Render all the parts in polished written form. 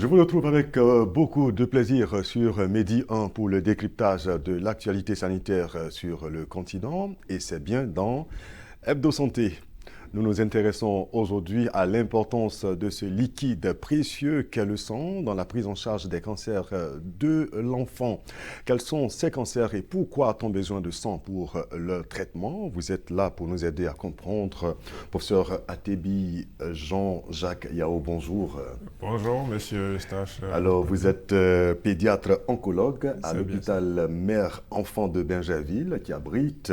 vous retrouve avec beaucoup de plaisir sur Medi 1 pour le décryptage de l'actualité sanitaire sur le continent et c'est bien dans Hebdo Santé. Nous nous intéressons aujourd'hui à l'importance de ce liquide précieux qu'est le sang dans la prise en charge des cancers de l'enfant. Quels sont ces cancers et pourquoi a-t-on besoin de sang pour leur traitement? Vous êtes là pour nous aider à comprendre. Professeur Atebi Jean-Jacques Yao, bonjour. Bonjour, monsieur Eustache. Alors, vous êtes pédiatre oncologue à l'hôpital Mère-Enfant de Bingerville qui abrite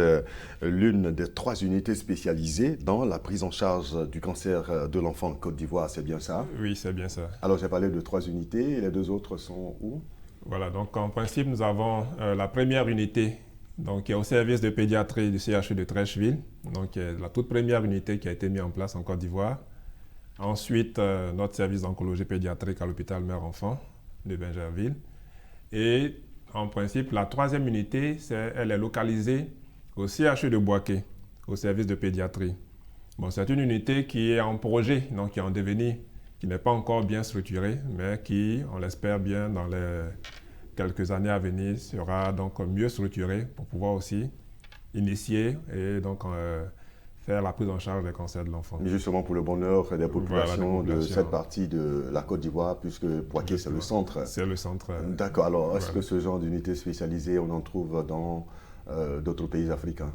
l'une des 3 unités spécialisées dans la prise en charge du cancer de l'enfant en Côte d'Ivoire, c'est bien ça? Oui, c'est bien ça. Alors, j'ai parlé de 3 unités et les 2 autres sont où? Voilà, donc en principe, nous avons la première unité donc, qui est au service de pédiatrie du CHU de Trècheville, donc la toute première unité qui a été mise en place en Côte d'Ivoire. Ensuite, notre service d'oncologie pédiatrique à l'hôpital Mère-Enfant de Bingerville. Et en principe, la 3e unité, elle est localisée au CHU de Boaké, au service de pédiatrie. Bon, c'est une unité qui est en projet, donc qui est en devenir, qui n'est pas encore bien structurée, mais qui, on l'espère bien, dans les quelques années à venir, sera donc mieux structurée pour pouvoir aussi initier et donc faire la prise en charge des cancers de l'enfant. Mais justement pour le bonheur des populations, de cette partie de la Côte d'Ivoire, puisque Boaké, c'est le centre. C'est le centre. D'accord. Alors, est-ce que ce genre d'unité spécialisée, on en trouve dans d'autres pays africains?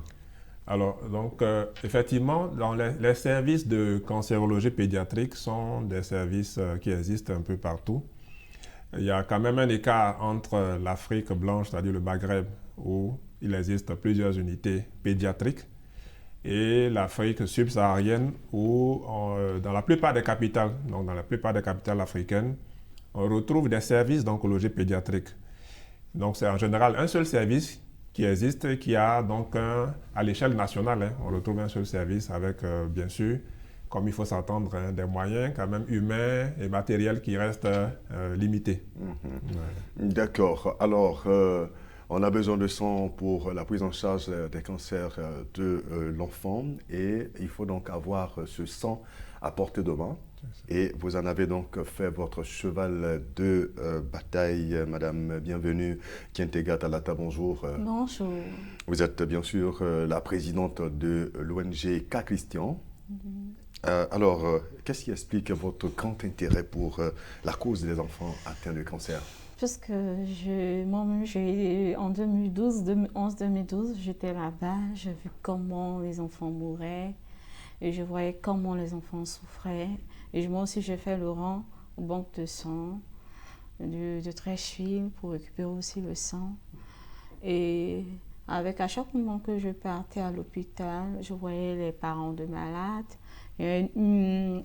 Alors, donc, effectivement, dans les services de cancérologie pédiatrique sont des services qui existent un peu partout. Il y a quand même un écart entre l'Afrique blanche, c'est-à-dire le Maghreb, où il existe plusieurs unités pédiatriques, et l'Afrique subsaharienne, où dans la plupart des capitales, donc dans la plupart des capitales africaines, on retrouve des services d'oncologie pédiatrique. Donc, c'est en général un seul service qui existe, qui a donc à l'échelle nationale, hein, on retrouve un seul service avec, bien sûr, comme il faut s'attendre, hein, des moyens quand même humains et matériels qui restent limités. Ouais. D'accord. Alors, on a besoin de sang pour la prise en charge des cancers de l'enfant et il faut donc avoir ce sang à portée de main. Et vous en avez donc fait votre cheval de bataille, Madame Bienvenue, Kientegat Alata, bonjour. Bonjour. Vous êtes bien sûr la présidente de l'ONG K-Christian. Alors, qu'est-ce qui explique votre grand intérêt pour la cause des enfants atteints de cancer? Parce que moi-même, en 2011-2012, j'étais là-bas, j'ai vu comment les enfants mouraient et je voyais comment les enfants souffraient. Et moi aussi, j'ai fait le rang aux banques de sang de Trècheville pour récupérer aussi le sang. Et à chaque moment que je partais à l'hôpital, je voyais les parents de malades. Et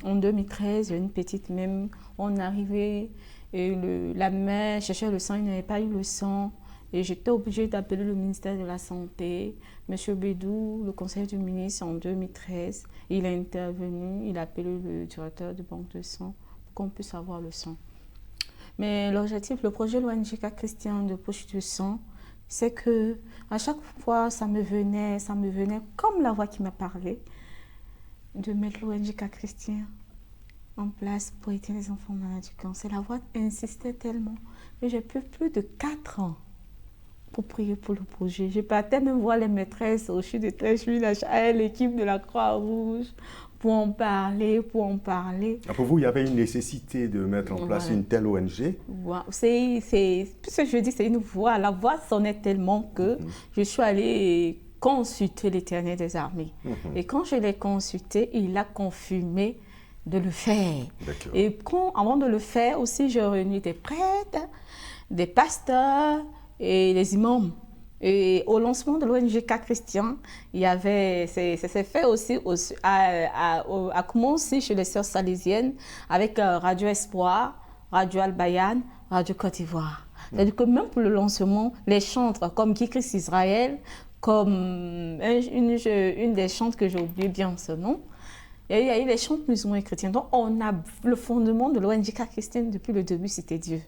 en 2013, il y a une petite même, on arrivait et la mère cherchait le sang, il n'avait pas eu le sang. Et j'étais obligée d'appeler le ministère de la Santé. Monsieur Bédou, le conseiller du ministre, en 2013, il a intervenu, il a appelé le directeur de banque de sang pour qu'on puisse avoir le sang. Mais l'objectif, le projet l'ONG K-Christian de poche de sang, c'est que à chaque fois, ça me venait comme la voix qui m'a parlé, de mettre l'ONG K-Christian en place pour aider les enfants malades du cancer. La voix insistait tellement que j'ai plus de 4 ans pour prier pour le projet. Je partais même voir les maîtresses au CHU de Trècheville, l'équipe de la Croix-Rouge, pour en parler. Pour vous, il y avait une nécessité de mettre en place une telle ONG? C'est ce que je dis, c'est une voix. La voix sonnait tellement que je suis allée consulter l'Éternel des armées. Et quand je l'ai consulté, il a confirmé de le faire. Et avant de le faire aussi, j'ai réuni des prêtres, des pasteurs et les imams. Et au lancement de l'ONG K-Christian, c'est fait aussi à commencer chez les sœurs salésiennes avec Radio Espoir, Radio Al-Bayan, Radio Côte d'Ivoire. C'est-à-dire que même pour le lancement, les chantres comme Kikris Israël, comme une des chantres que j'ai oublié bien ce nom, il y a eu les chants musulmans et chrétiens. Donc, on a le fondement de l'ONG K-Christian depuis le début, c'était Dieu.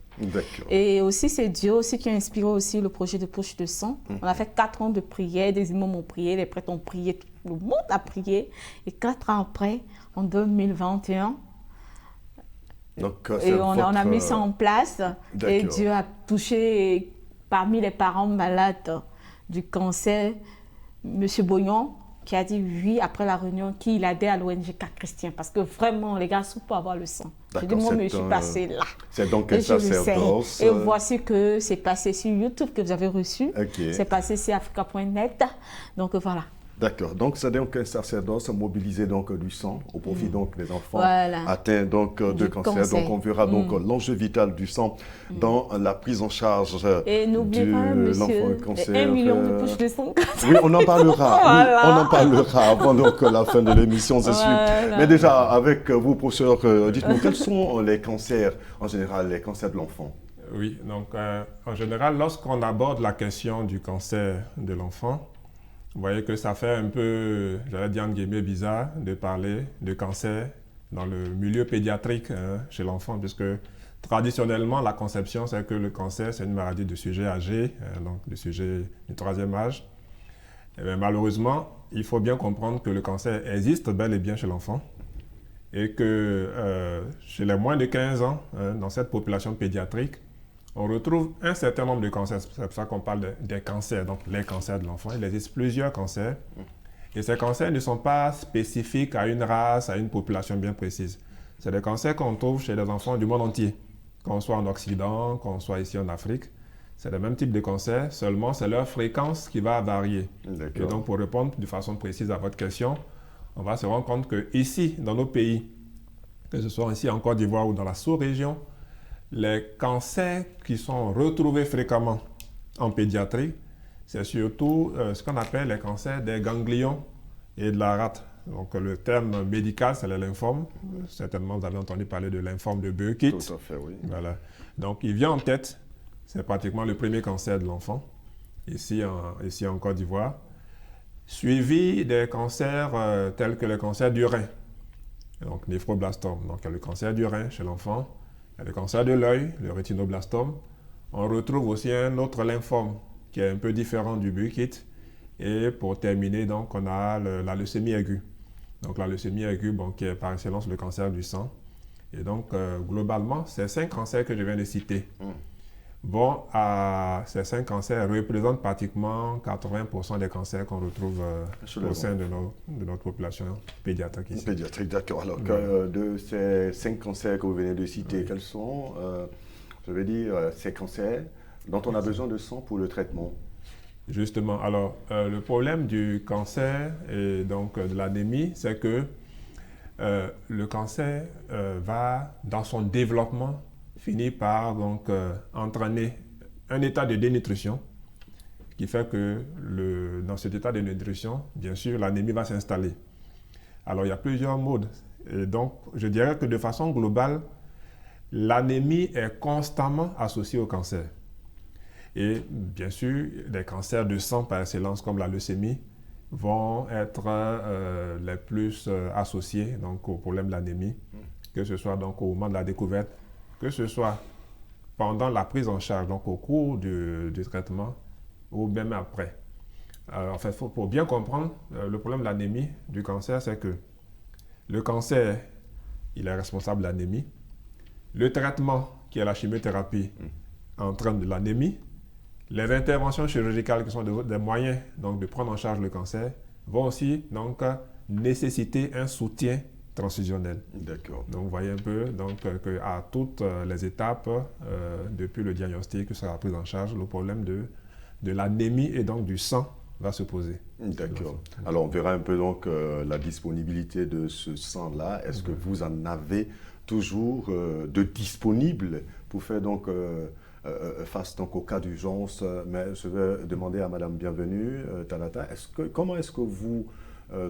Et aussi, c'est Dieu aussi qui a inspiré aussi le projet de poche de sang. On a fait 4 ans de prière, des imams ont prié, les prêtres ont prié, tout le monde a prié. Et 4 ans après, en 2021, Donc, Et on a mis ça en place. Et D'accord. Dieu a touché parmi les parents malades du cancer, M. Boyon, qui a dit oui après la réunion, qu'il adhère à l'ONG Cas Chrétien. Parce que vraiment, les garçons peuvent avoir le sang. Je dis, moi, je suis passée là. C'est donc un Et je le sais. sacerdoce. Et voici que c'est passé sur YouTube, que vous avez reçu. Ok. C'est passé sur africa.net. Donc voilà. D'accord. Donc, c'est donc un sacerdoce mobilisé donc du sang au profit donc des enfants Voilà. atteints donc de Du cancer. cancer. Donc, on verra donc l'enjeu vital du sang dans la prise en charge Et n'oubliez de pas, l'enfant monsieur, cancer. 1 million de poches de sang. Oui, on en parlera. Voilà. Oui, on en parlera avant donc la fin de l'émission, c'est sûr. Voilà. Mais déjà, avec vous, professeur, dites-nous quels sont les cancers en général, les cancers de l'enfant? Oui, donc en général, lorsqu'on aborde la question du cancer de l'enfant, vous voyez que ça fait un peu, j'allais dire en guillemets, bizarre de parler de cancer dans le milieu pédiatrique chez l'enfant, puisque traditionnellement, la conception, c'est que le cancer, c'est une maladie de sujet âgé, donc de sujet du 3e âge. Et bien, malheureusement, il faut bien comprendre que le cancer existe bel et bien chez l'enfant et que chez les moins de 15 ans, dans cette population pédiatrique, on retrouve un certain nombre de cancers. C'est pour ça qu'on parle des cancers, donc les cancers de l'enfant. Il existe plusieurs cancers. Et ces cancers ne sont pas spécifiques à une race, à une population bien précise. C'est des cancers qu'on trouve chez les enfants du monde entier, qu'on soit en Occident, qu'on soit ici en Afrique. C'est le même type de cancer, seulement c'est leur fréquence qui va varier. Et donc, pour répondre de façon précise à votre question, on va se rendre compte qu'ici, dans nos pays, que ce soit ici en Côte d'Ivoire ou dans la sous-région, les cancers qui sont retrouvés fréquemment en pédiatrie, c'est surtout ce qu'on appelle les cancers des ganglions et de la rate. Donc le terme médical, c'est le lymphome. Certainement, vous avez entendu parler de lymphome de Burkitt. Tout à fait, oui. Voilà. Donc il vient en tête, c'est pratiquement le premier cancer de l'enfant, ici en Côte d'Ivoire, suivi des cancers tels que le cancer du rein, donc néphroblastome. Donc il y a le cancer du rein chez l'enfant. Il y a le cancer de l'œil, le rétinoblastome. On retrouve aussi un autre lymphome qui est un peu différent du Burkitt. Et pour terminer, donc, on a la leucémie aiguë. Donc la leucémie aiguë, bon, qui est par excellence le cancer du sang. Et donc, globalement, ces 5 cancers que je viens de citer, ces 5 cancers représentent pratiquement 80% des cancers qu'on retrouve au sein de notre population pédiatrique ici. Pédiatrique, d'accord. Alors, de ces 5 cancers que vous venez de citer, quels sont, je veux dire, ces cancers dont on a besoin de sang pour le traitement? Justement, alors, le problème du cancer et donc de l'anémie, c'est que le cancer va, dans son développement, finit par donc entraîner un état de dénutrition qui fait que dans cet état de dénutrition, bien sûr, l'anémie va s'installer. Alors, il y a plusieurs modes. Et donc, je dirais que de façon globale, l'anémie est constamment associée au cancer. Et bien sûr, les cancers de sang par excellence, comme la leucémie, vont être les plus associés donc, au problème de l'anémie, que ce soit donc, au moment de la découverte, que ce soit pendant la prise en charge, donc au cours du traitement, ou même après. Alors, en fait, pour bien comprendre, le problème de l'anémie, du cancer, c'est que le cancer, il est responsable de l'anémie. Le traitement, qui est la chimiothérapie, entraîne de l'anémie. Les interventions chirurgicales, qui sont des moyens donc, de prendre en charge le cancer, vont aussi donc, nécessiter un soutien transfusionnel. D'accord. Donc, vous voyez un peu qu'à toutes les étapes, depuis le diagnostic jusqu'à la prise en charge, le problème de l'anémie et donc du sang va se poser. D'accord. Alors, on verra un peu donc la disponibilité de ce sang-là. Est-ce que vous en avez toujours de disponible pour faire donc face donc au cas d'urgence? Mais je vais demander à Madame Bienvenue, Tanata, comment est-ce que vous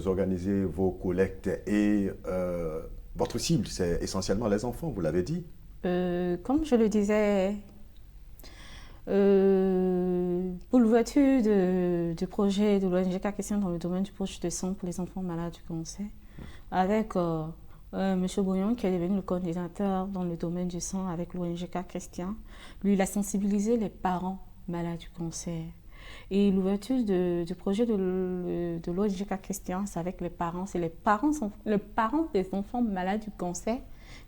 organisez vos collectes et votre cible, c'est essentiellement les enfants, vous l'avez dit? Comme je le disais, pour l'ouverture du projet de l'ONG Cas Chrétien dans le domaine du poche de sang pour les enfants malades du cancer, avec M. Boyon qui est devenu le coordinateur dans le domaine du sang avec l'ONG Cas Chrétien, lui, il a sensibilisé les parents malades du cancer. Et l'ouverture du projet de l'ONG Cas Chrétien, c'est avec les parents. C'est les parents des enfants malades du cancer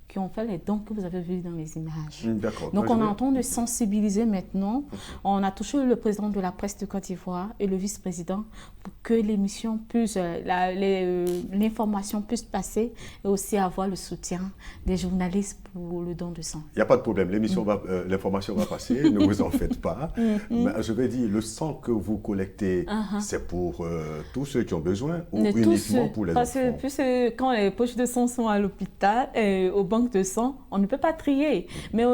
qui ont fait les dons que vous avez vus dans les images. D'accord. Donc, on est en train de sensibiliser maintenant. On a touché le président de la presse de Côte d'Ivoire et le vice-président pour que l'émission puisse, l'information puisse passer et aussi avoir le soutien des journalistes pour le don de sang. Il n'y a pas de problème, l'information va passer, ne vous en faites pas. Mais je vais dire, le sang que vous collectez, c'est pour tous ceux qui ont besoin ou uniquement pour les enfants? Parce que quand les poches de sang sont à l'hôpital et aux banques de sang, on ne peut pas trier. Mais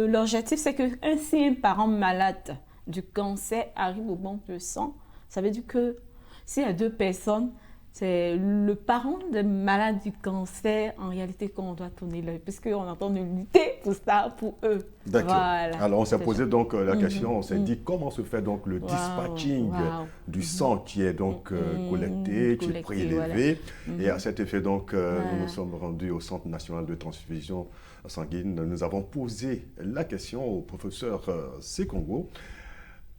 l'objectif, c'est que si un parent malade du cancer arrive aux banques de sang, ça veut dire que s'il y a 2 personnes, c'est le parent de malade du cancer, en réalité, qu'on doit tourner l'œil, parce qu'on est en train de lutter pour ça, pour eux. D'accord. Voilà. Alors, on s'est posé donc la question, on s'est dit comment se fait donc le dispatching du sang qui est donc collecté, qui est prélevé. Voilà. Et à cet effet, donc, nous nous sommes rendus au Centre national de transfusion sanguine. Nous avons posé la question au professeur Sekongo.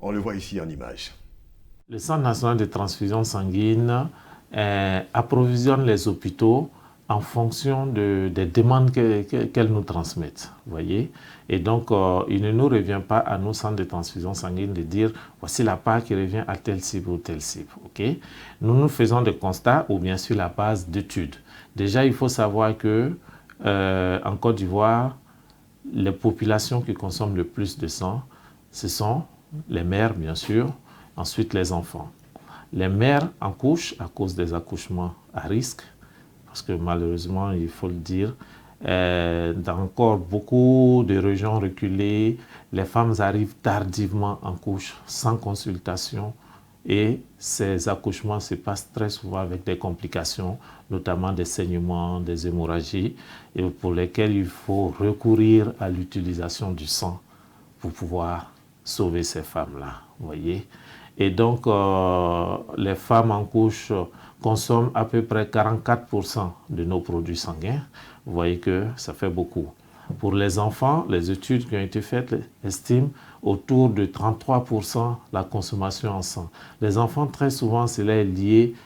On le voit ici en image. Le Centre national de transfusion sanguine approvisionne les hôpitaux en fonction des demandes qu'elles nous transmettent, voyez. Et donc, il ne nous revient pas à nos centres de transfusion sanguine de dire voici la part qui revient à telle cible ou telle cible, ok. Nous faisons des constats ou bien sur la base d'études. Déjà, il faut savoir que en Côte d'Ivoire, les populations qui consomment le plus de sang, ce sont les mères, bien sûr, ensuite les enfants. Les mères accouchent à cause des accouchements à risque, parce que malheureusement, il faut le dire, dans encore beaucoup de régions reculées, les femmes arrivent tardivement en couche, sans consultation, et ces accouchements se passent très souvent avec des complications, notamment des saignements, des hémorragies, et pour lesquelles il faut recourir à l'utilisation du sang pour pouvoir sauver ces femmes-là, vous voyez. Et donc, les femmes en couche consomment à peu près 44% de nos produits sanguins. Vous voyez que ça fait beaucoup. Pour les enfants, les études qui ont été faites estiment autour de 33% la consommation en sang. Les enfants, très souvent, cela est lié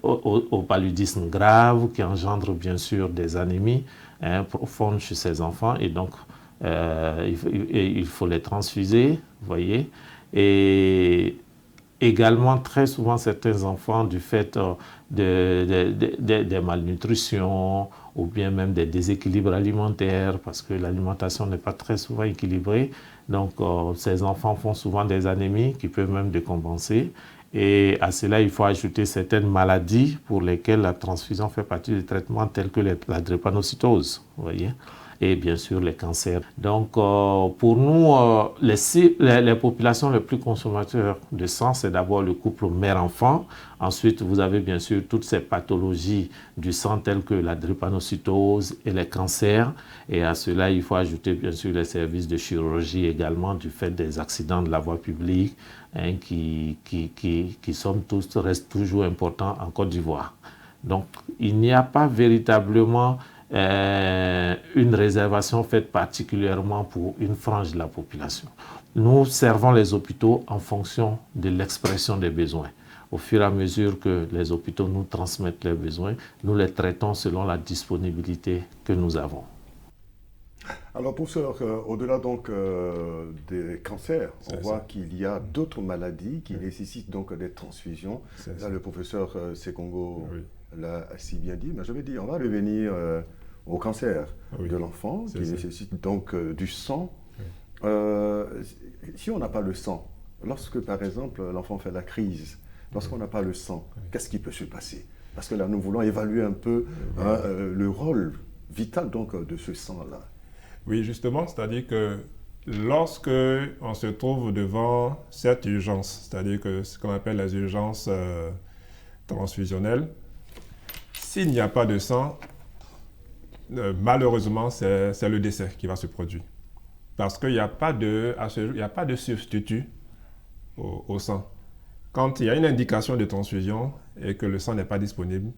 au paludisme grave qui engendre bien sûr des anémies profondes chez ces enfants. Et donc, il faut les transfuser, vous voyez. Et également, très souvent, certains enfants, du fait des malnutritions ou bien même des déséquilibres alimentaires, parce que l'alimentation n'est pas très souvent équilibrée, donc ces enfants font souvent des anémies qui peuvent même décompenser. Et à cela, il faut ajouter certaines maladies pour lesquelles la transfusion fait partie des traitements tels que la drépanocytose, vous voyez, et bien sûr les cancers. Donc pour nous, les populations les plus consommateurs de sang, c'est d'abord le couple mère-enfant. Ensuite, vous avez bien sûr toutes ces pathologies du sang telles que la drépanocytose et les cancers. Et à cela, il faut ajouter bien sûr les services de chirurgie également du fait des accidents de la voie publique qui restent toujours importants en Côte d'Ivoire. Donc, il n'y a pas véritablement une réservation faite particulièrement pour une frange de la population. Nous servons les hôpitaux en fonction de l'expression des besoins. Au fur et à mesure que les hôpitaux nous transmettent leurs besoins, nous les traitons selon la disponibilité que nous avons. Alors, professeur, au-delà donc des cancers, on voit qu'il y a d'autres maladies qui nécessitent donc des transfusions. Là, le professeur Sekongo l'a si bien dit, mais je vais dire, on va revenir au cancer de l'enfant qui nécessite donc du sang. Si on n'a pas le sang, lorsque par exemple l'enfant fait la crise, lorsqu'on n'a pas le sang, qu'est-ce qui peut se passer? Parce que là, nous voulons évaluer un peu le rôle vital donc de ce sang-là. Oui, justement, c'est-à-dire que lorsque on se trouve devant cette urgence, c'est-à-dire que ce qu'on appelle les urgences transfusionnelles, s'il n'y a pas de sang, malheureusement, c'est le décès qui va se produire. Parce qu'il n'y a pas de substitut au sang. Quand il y a une indication de transfusion et que le sang n'est pas disponible,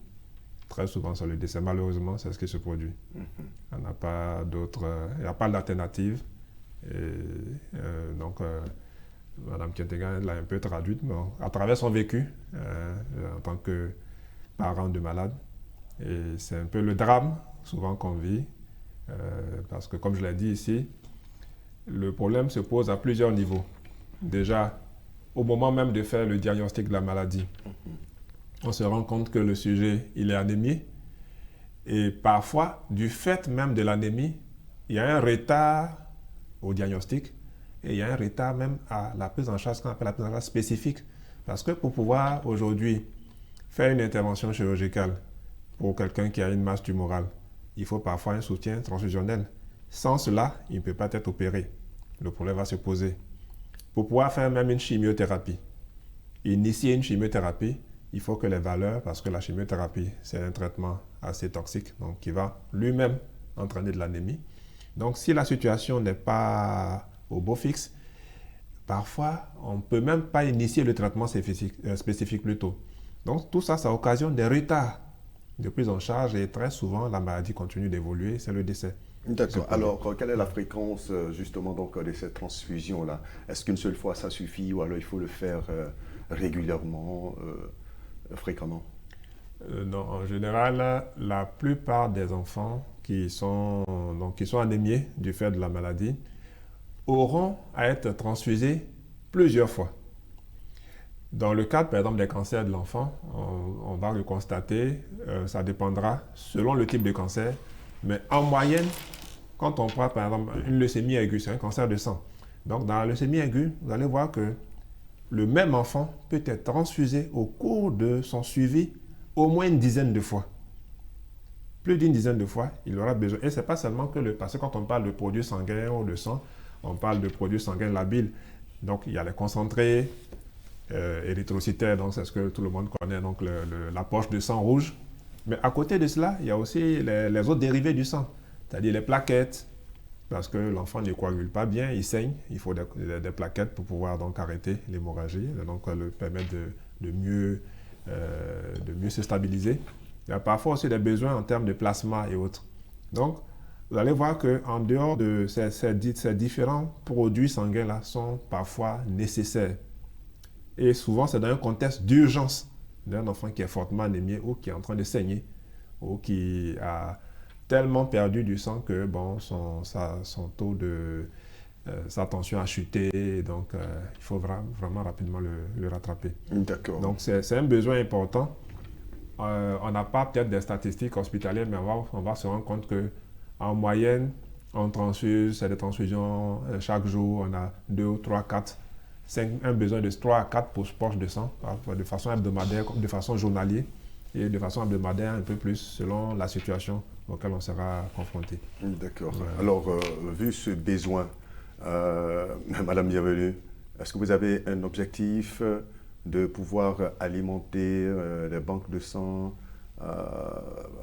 très souvent c'est le décès. Malheureusement, c'est ce qui se produit. Il n'y a pas d'autre, il n'y a pas d'alternative. Donc, Mme Kientega l'a un peu traduite, mais à travers son vécu en tant que parent de malade. Et c'est un peu le drame souvent qu'on vit, parce que comme je l'ai dit ici, le problème se pose à plusieurs niveaux. Déjà, au moment même de faire le diagnostic de la maladie, on se rend compte que le sujet, il est anémié. Et parfois, du fait même de l'anémie, il y a un retard au diagnostic et il y a un retard même à la prise en charge qu'on appelle la prise en charge spécifique. Parce que pour pouvoir aujourd'hui faire une intervention chirurgicale pour quelqu'un qui a une masse tumorale, il faut parfois un soutien transfusionnel. Sans cela, il ne peut pas être opéré. Le problème va se poser. Pour pouvoir faire même une chimiothérapie, initier une chimiothérapie, il faut que les valeurs, parce que la chimiothérapie, c'est un traitement assez toxique, donc qui va lui-même entraîner de l'anémie. Donc, si la situation n'est pas au beau fixe, parfois, on ne peut même pas initier le traitement spécifique plus tôt. Donc, tout ça, ça occasionne des retards de prise en charge et très souvent, la maladie continue d'évoluer, c'est le décès. D'accord. Alors, quelle est la fréquence justement donc, de cette transfusion-là? Est-ce qu'une seule fois, ça suffit ou alors il faut le faire régulièrement, fréquemment? Non, en général, la plupart des enfants qui sont anémiés du fait de la maladie auront à être transfusés plusieurs fois. Dans le cadre, par exemple, des cancers de l'enfant, on va le constater, ça dépendra selon le type de cancer, mais en moyenne, quand on prend par exemple une leucémie aiguë, c'est un cancer de sang. Donc dans la leucémie aiguë, vous allez voir que le même enfant peut être transfusé au cours de son suivi au moins une dizaine de fois. Plus d'une dizaine de fois, il aura besoin. Et ce n'est pas seulement parce que quand on parle de produits sanguins ou de sang, on parle de produits sanguins labiles. Donc il y a les concentrés érythrocytaires, donc c'est ce que tout le monde connaît, donc la poche de sang rouge. Mais à côté de cela, il y a aussi les autres dérivés du sang, c'est-à-dire les plaquettes, parce que l'enfant ne coagule pas bien, il saigne, il faut des plaquettes pour pouvoir donc arrêter l'hémorragie, donc le permettre de mieux se stabiliser. Il y a parfois aussi des besoins en termes de plasma et autres. Donc, vous allez voir qu'en dehors de ces différents produits sanguins-là sont parfois nécessaires. Et souvent, c'est dans un contexte d'urgence d'un enfant qui est fortement anémié ou qui est en train de saigner ou qui a tellement perdu du sang que bon, son taux de sa tension a chuté, donc il faut vraiment rapidement le rattraper. D'accord. Donc c'est un besoin important. On n'a pas peut-être des statistiques hospitalières, mais on va se rendre compte qu'en moyenne, on transfuse, c'est des transfusions chaque jour, on a 2, 3, 4, 5, un besoin de 3 à 4 poches de sang, de façon hebdomadaire, de façon journalière, et de façon hebdomadaire un peu plus selon la situation auquel on sera confronté. D'accord. Alors, vu ce besoin, Madame Bienvenue, est-ce que vous avez un objectif de pouvoir alimenter les banques de sang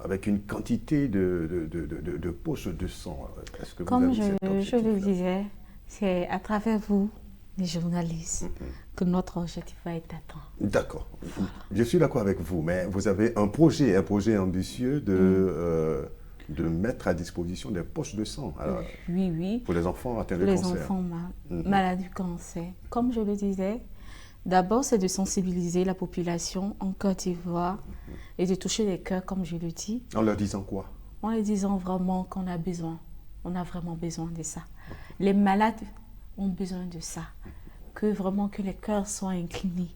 avec une quantité de poches de sang? Est-ce que vous Comme avez cet je le objectif-là? disais, c'est à travers vous, les journalistes, que notre objectif va être atteint. D'accord. Je suis d'accord avec vous, mais vous avez un projet ambitieux de mettre à disposition des poches de sang Oui. pour les enfants atteints Pour de les cancer. enfants malades du cancer. Comme je le disais, d'abord, c'est de sensibiliser la population en Côte d'Ivoire et de toucher les cœurs, comme je le dis. En leur disant quoi? En leur disant vraiment qu'on a besoin. On a vraiment besoin de ça. Les malades ont besoin de ça. Que les cœurs soient inclinés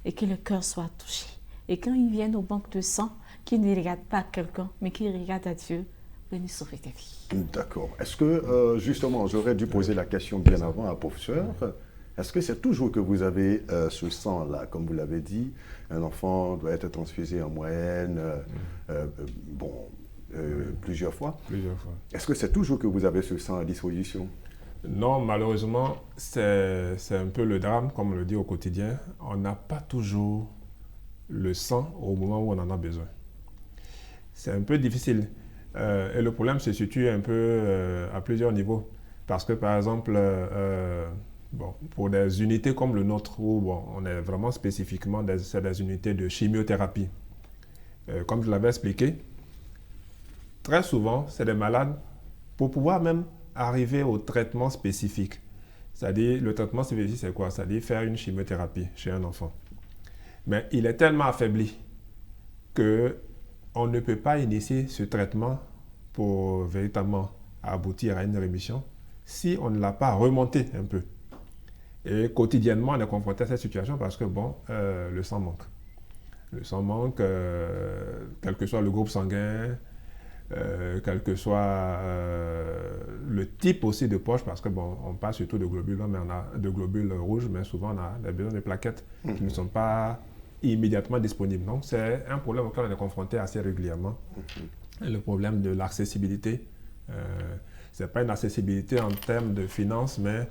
et que le cœur soit touché. Et quand ils viennent aux banques de sang, qu'ils ne regardent pas quelqu'un, mais qu'ils regardent à Dieu, venez sauver des vies. D'accord. Est-ce que, justement, j'aurais dû poser la question bien avant à professeur, est-ce que c'est toujours que vous avez ce sang-là, comme vous l'avez dit, un enfant doit être transfusé en moyenne, plusieurs fois. Plusieurs fois. Est-ce que c'est toujours que vous avez ce sang à disposition? Non, malheureusement, c'est un peu le drame, comme on le dit au quotidien. On n'a pas toujours le sang au moment où on en a besoin. C'est un peu difficile. Et le problème se situe un peu à plusieurs niveaux. Parce que, par exemple, pour des unités comme le nôtre, où on est vraiment spécifiquement des unités de chimiothérapie, comme je l'avais expliqué, très souvent, c'est des malades, pour pouvoir même arriver au traitement spécifique. C'est-à-dire, le traitement spécifique, c'est quoi? C'est-à-dire faire une chimiothérapie chez un enfant. Mais il est tellement affaibli qu'on ne peut pas initier ce traitement pour véritablement aboutir à une rémission si on ne l'a pas remonté un peu. Et quotidiennement, on est confronté à cette situation parce que, bon, le sang manque. Le sang manque, quel que soit le groupe sanguin, quel que soit le type aussi de poche, parce que, bon, on parle surtout de globules blancs, mais on a de globules rouges, mais souvent, on a besoin de plaquettes qui ne sont pas immédiatement disponibles. Donc, c'est un problème auquel on est confronté assez régulièrement. Le problème de l'accessibilité. Ce n'est pas une accessibilité en termes de finances, mais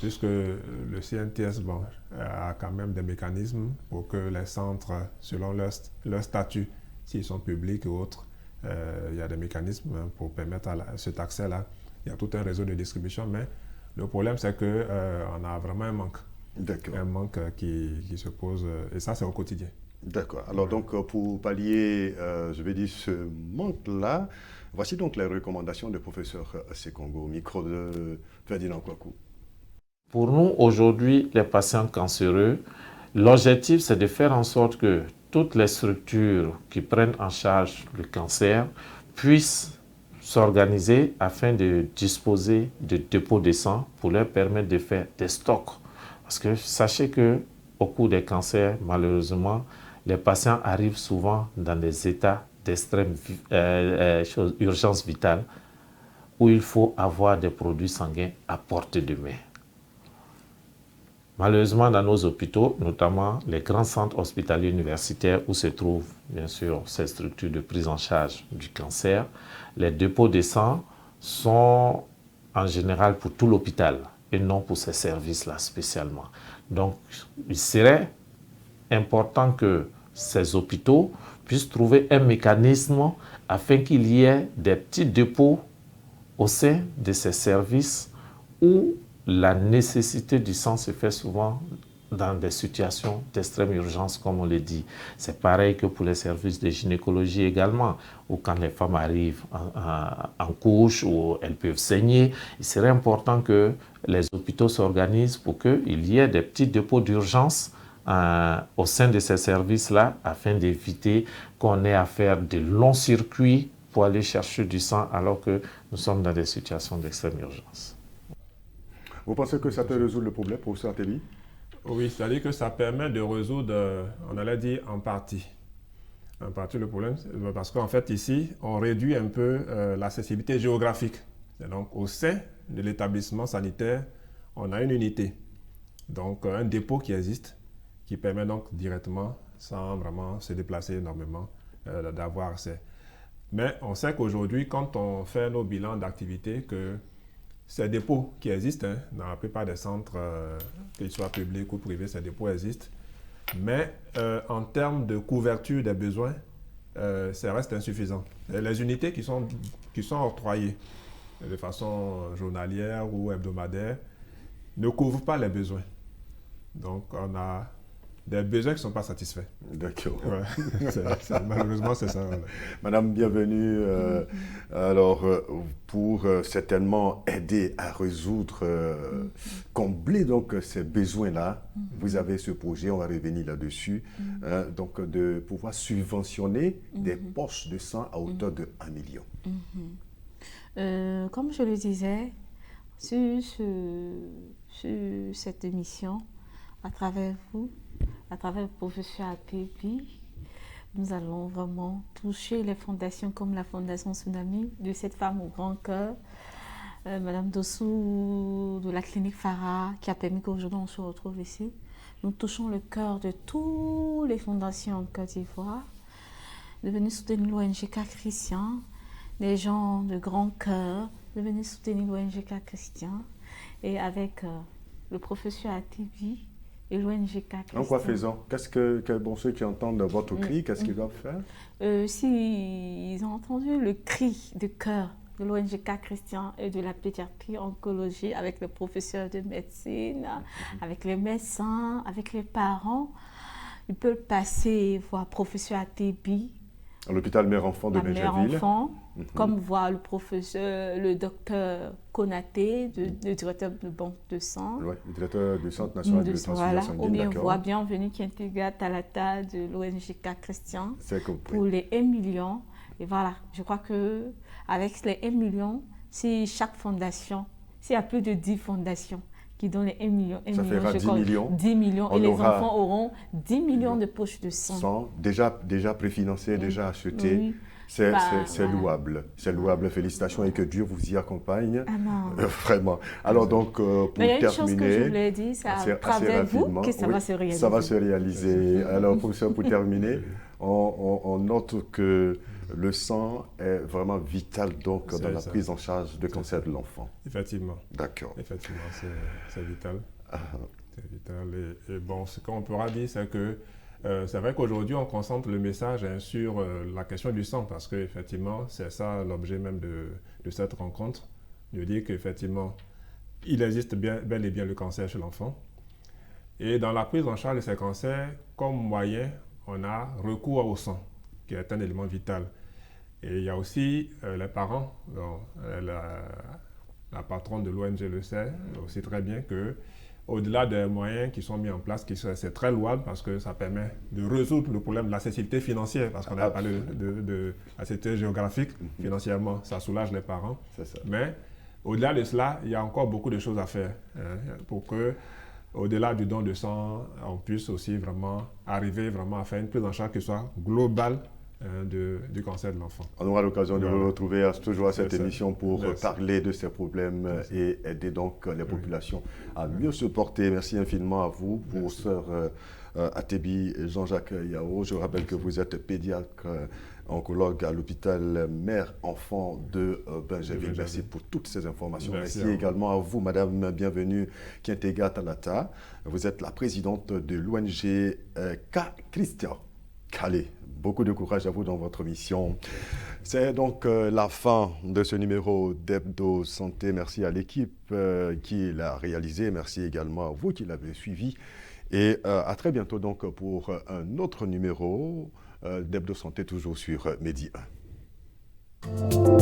puisque le CNTS a quand même des mécanismes pour que les centres, selon leur statut, s'ils sont publics ou autres, il y a des mécanismes pour permettre cet accès-là. Il y a tout un réseau de distribution, mais le problème, c'est qu'on a vraiment un manque. Un manque qui se pose, et ça, c'est au quotidien. D'accord. Alors donc, pour pallier, je vais dire, ce manque-là, voici donc les recommandations du professeur Sekongo au micro de Ferdinand Kouakou. Pour nous, aujourd'hui, les patients cancéreux, l'objectif, c'est de faire en sorte que toutes les structures qui prennent en charge le cancer puissent s'organiser afin de disposer de dépôts de sang pour leur permettre de faire des stocks. Parce que sachez qu'au cours des cancers, malheureusement, les patients arrivent souvent dans des états d'extrême urgence vitale où il faut avoir des produits sanguins à portée de main. Malheureusement, dans nos hôpitaux, notamment les grands centres hospitaliers universitaires où se trouvent bien sûr ces structures de prise en charge du cancer, les dépôts de sang sont en général pour tout l'hôpital et non pour ces services-là spécialement. Donc, il serait important que ces hôpitaux puissent trouver un mécanisme afin qu'il y ait des petits dépôts au sein de ces services où la nécessité du sang se fait souvent dans des situations d'extrême urgence, comme on le dit. C'est pareil que pour les services de gynécologie également, où quand les femmes arrivent en couche ou elles peuvent saigner, il serait important que les hôpitaux s'organisent pour qu'il y ait des petits dépôts d'urgence au sein de ces services-là, afin d'éviter qu'on ait à faire de longs circuits pour aller chercher du sang alors que nous sommes dans des situations d'extrême urgence. Vous pensez que ça peut résoudre le problème, professeur Ateli? Oui, c'est-à-dire que ça permet de résoudre, on allait dire en partie le problème, parce qu'en fait ici, on réduit un peu l'accessibilité géographique. Et donc au sein de l'établissement sanitaire, on a une unité, donc un dépôt qui existe, qui permet donc directement, sans vraiment se déplacer énormément, d'avoir accès. Mais on sait qu'aujourd'hui, quand on fait nos bilans d'activité, que ces dépôts qui existent, dans la plupart des centres, qu'ils soient publics ou privés, ces dépôts existent. Mais en termes de couverture des besoins, ça reste insuffisant. Et les unités qui sont octroyées de façon journalière ou hebdomadaire ne couvrent pas les besoins. Donc, on a des besoins qui ne sont pas satisfaits. D'accord. Ouais. Malheureusement, c'est ça. Ouais. Madame, bienvenue. Alors, pour certainement aider à résoudre, combler donc ces besoins-là, vous avez ce projet, on va revenir là-dessus, donc de pouvoir subventionner des poches de sang à hauteur de 1 million. Comme je le disais, sur cette émission, à travers vous, à travers le professeur Ateli, nous allons vraiment toucher les fondations comme la Fondation Tsunami de cette femme au grand cœur, Madame Dossou de la clinique Farah, qui a permis qu'aujourd'hui on se retrouve ici. Nous touchons le cœur de toutes les fondations en Côte d'Ivoire, de venir soutenir l'ONGK Christian, des gens de grand cœur, de venir soutenir l'ONGK Christian, et avec le professeur Ateli, et l'ONGK Christian. En quoi faisant? Qu'est-ce que ceux qui entendent votre cri, qu'est-ce qu'ils doivent faire? S'ils ont entendu le cri de cœur de l'ONGK Christian et de la pédiatrie oncologie avec le professeur de médecine, avec les médecins, avec les parents, ils peuvent passer voir professeur Ateli à l'hôpital mère-enfant de Benjerville. Comme voir le professeur, le docteur Konaté, le directeur de banque de sang. Oui, le directeur du Centre national de transfusion sanguine. Ou bien voir Bienvenue qui intègre Talata de l'ONGK Christian pour les 1 million Et voilà, je crois qu'avec les 1 million, si chaque fondation, s'il y a plus de 10 fondations qui donnent les 1 million, ça fera 10 millions. 10 millions. On Et les aura enfants auront 10 millions de poches de sang. Déjà préfinancé, déjà acheté. Oui. C'est Voilà. louable. C'est louable. Félicitations et que Dieu vous y accompagne. Amen. Vraiment. Alors donc, pour Mais il y a une chose que je terminer, voulais dire, c'est assez à travers vous rapidement, que ça oui, va se réaliser. ça va se réaliser. Alors, professeur, pour terminer, on note que le sang est vraiment vital donc dans la prise en charge de cancer de l'enfant. Effectivement. D'accord. Effectivement, c'est vital. C'est vital. Et bon, ce qu'on pourra dire, c'est que c'est vrai qu'aujourd'hui, on concentre le message sur la question du sang, parce qu'effectivement, c'est ça l'objet même de cette rencontre, de dire qu'effectivement, il existe bel et bien le cancer chez l'enfant. Et dans la prise en charge de ces cancers, comme moyen, on a recours au sang, qui est un élément vital. Et il y a aussi les parents. Donc, la patronne de l'ONG le sait aussi très bien que au-delà des moyens qui sont mis en place, c'est très louable parce que ça permet de résoudre le problème de l'accessibilité financière, parce qu'on a parlé de l'accessibilité géographique, financièrement, ça soulage les parents. C'est ça. Mais au-delà de cela, il y a encore beaucoup de choses à faire pour que, au-delà du don de sang, on puisse aussi vraiment arriver à faire une prise en charge qui soit globale du cancer de l'enfant. On aura l'occasion de vous retrouver toujours à cette Merci. émission pour Merci. parler de ces problèmes Merci. et aider donc les populations à mieux se porter. Merci infiniment à vous, pour Sœur Atebi Jean-Jacques Yao. Je rappelle que vous êtes pédiatre oncologue à l'hôpital Mère-Enfant de Bingerville. Merci pour toutes ces informations. Merci également à vous, Madame Bienvenue Kientega Talata. Vous êtes la présidente de l'ONG K. Christian Calais. Beaucoup de courage à vous dans votre mission. C'est donc la fin de ce numéro d'Hebdo Santé. Merci à l'équipe qui l'a réalisé. Merci également à vous qui l'avez suivi. Et à très bientôt donc pour un autre numéro d'Hebdo Santé, toujours sur Medi 1.